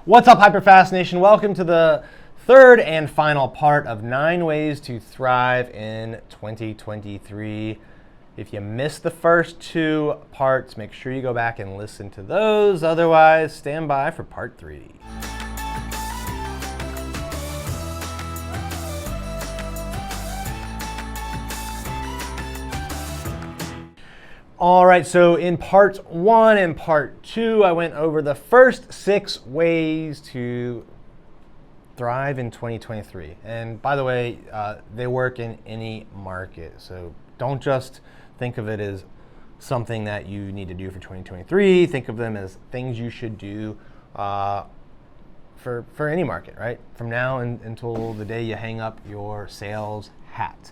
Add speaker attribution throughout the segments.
Speaker 1: What's up, HyperFast Nation? Welcome to the third and final part of 9 ways to thrive in 2023. If you missed the first 2 parts, make sure you go back and listen to those. Otherwise, stand by for part 3. All right, so in part 1 and part 2, I went over the first 6 ways to thrive in 2023. And by the way, they work in any market. So don't just think of it as something that you need to do for 2023. Think of them as things you should do for any market, right? From now until the day you hang up your sales hat.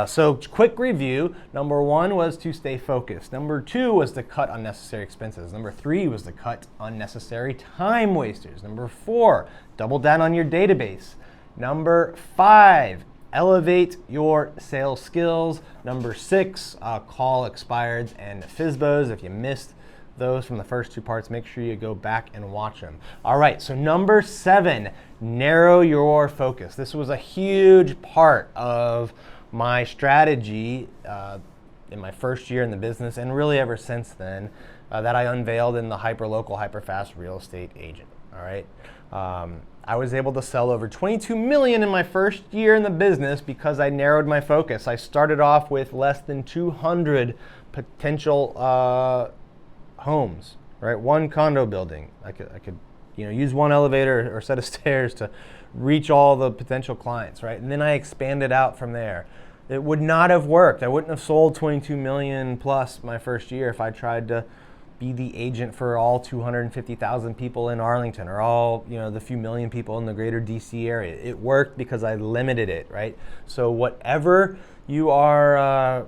Speaker 1: So quick review. Number 1 was to stay focused. Number 2 was to cut unnecessary expenses. Number 3 was to cut unnecessary time wasters. Number 4, double down on your database. Number 5, elevate your sales skills. Number 6, call expireds and FSBOs. If you missed those from the first 2 parts, make sure you go back and watch them. All right, so number 7, narrow your focus. This was a huge part of my strategy in my first year in the business, and really ever since then, that I unveiled in the hyperlocal, hyperfast real estate agent. All right, I was able to sell over 22 million in my first year in the business because I narrowed my focus. I started off with less than 200 potential homes, right? 1 condo building. I could use 1 elevator or set of stairs to reach all the potential clients, right? And then I expanded out from there. It would not have worked. I wouldn't have sold 22 million plus my first year if I tried to be the agent for all 250,000 people in Arlington or all, the few million people in the greater DC area. It worked because I limited it, right? So whatever you are,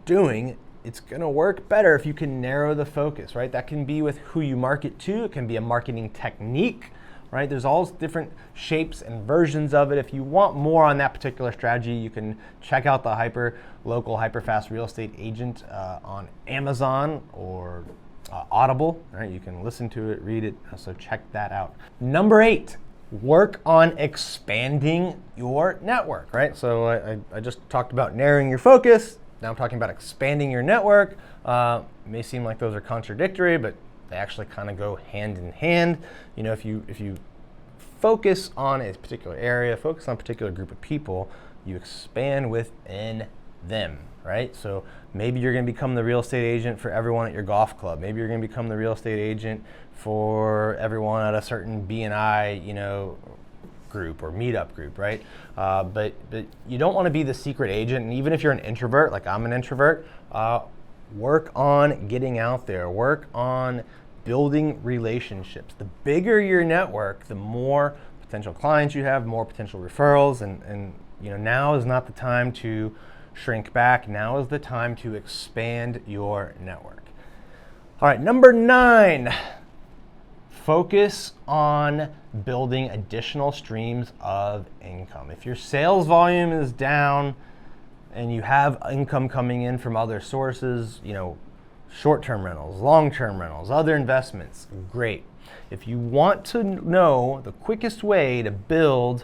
Speaker 1: doing, it's going to work better if you can narrow the focus, right? That can be with who you market to. It can be a marketing technique, right? There's all different shapes and versions of it. If you want more on that particular strategy, you can check out the local HyperFast real estate agent on Amazon or Audible, right? You can listen to it, read it, so check that out. Number 8, work on expanding your network, right? So I just talked about narrowing your focus. Now I'm talking about expanding your network. It may seem like those are contradictory, but they actually kind of go hand in hand. If you focus on a particular area, focus on a particular group of people, you expand within them, right? So maybe you're going to become the real estate agent for everyone at your golf club. Maybe you're going to become the real estate agent for everyone at a certain B&I, group or meetup group, right? But you don't want to be the secret agent. And even if you're an introvert, like I'm an introvert, work on getting out there. Work on building relationships. The bigger your network, the more potential clients you have, more potential referrals. And now is not the time to shrink back. Now is the time to expand your network. All right, number 9. Focus on building additional streams of income. If your sales volume is down and you have income coming in from other sources, short-term rentals, long-term rentals, other investments, great. If you want to know the quickest way to build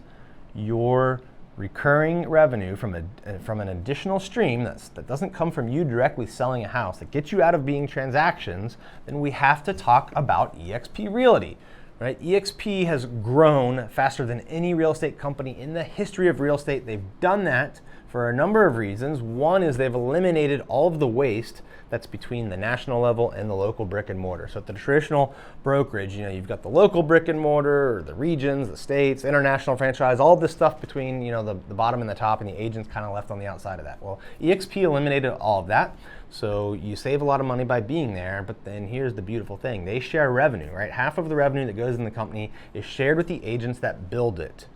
Speaker 1: your recurring revenue from an additional stream that doesn't come from you directly selling a house, that gets you out of being transactions, then we have to talk about EXP Realty, right? EXP has grown faster than any real estate company in the history of real estate. They've done that for a number of reasons. One is they've eliminated all of the waste that's between the national level and the local brick and mortar. So at the traditional brokerage, you've got the local brick and mortar, or the regions, the states, international franchise, all this stuff between the bottom and the top, and the agents kind of left on the outside of that. Well, EXP eliminated all of that. So you save a lot of money by being there, but then here's the beautiful thing. They share revenue, right? Half of the revenue that goes in the company is shared with the agents that build it.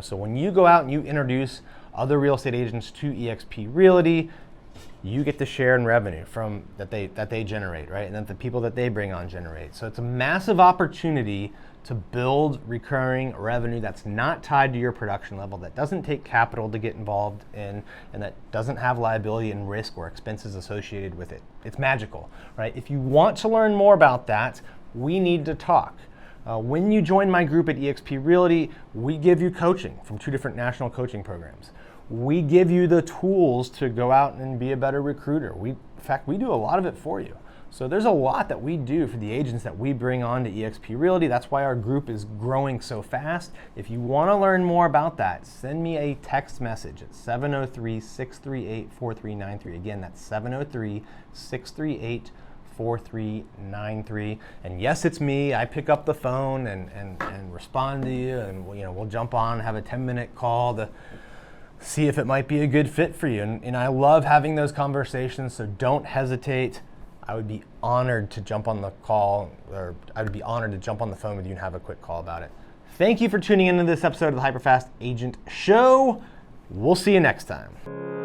Speaker 1: So when you go out and you introduce other real estate agents to EXP Realty, you get to share in revenue from that they generate, right? And that the people that they bring on generate. So it's a massive opportunity to build recurring revenue that's not tied to your production level, that doesn't take capital to get involved in, and that doesn't have liability and risk or expenses associated with it. It's magical, right? If you want to learn more about that, we need to talk. When you join my group at EXP Realty, we give you coaching from 2 different national coaching programs. We give you the tools to go out and be a better recruiter. In fact, we do a lot of it for you. So there's a lot that we do for the agents that we bring on to EXP Realty. That's why our group is growing so fast. If you want to learn more about that, send me a text message at 703-638-4393. Again, that's 703-638-4393. And yes, it's me. I pick up the phone and respond to you, and we'll jump on, have a 10-minute call to see if it might be a good fit for you. And I love having those conversations, so don't hesitate. I would be honored to jump on the call, or I would be honored to jump on the phone with you and have a quick call about it. Thank you for tuning into this episode of the HyperFast Agent Show. We'll see you next time.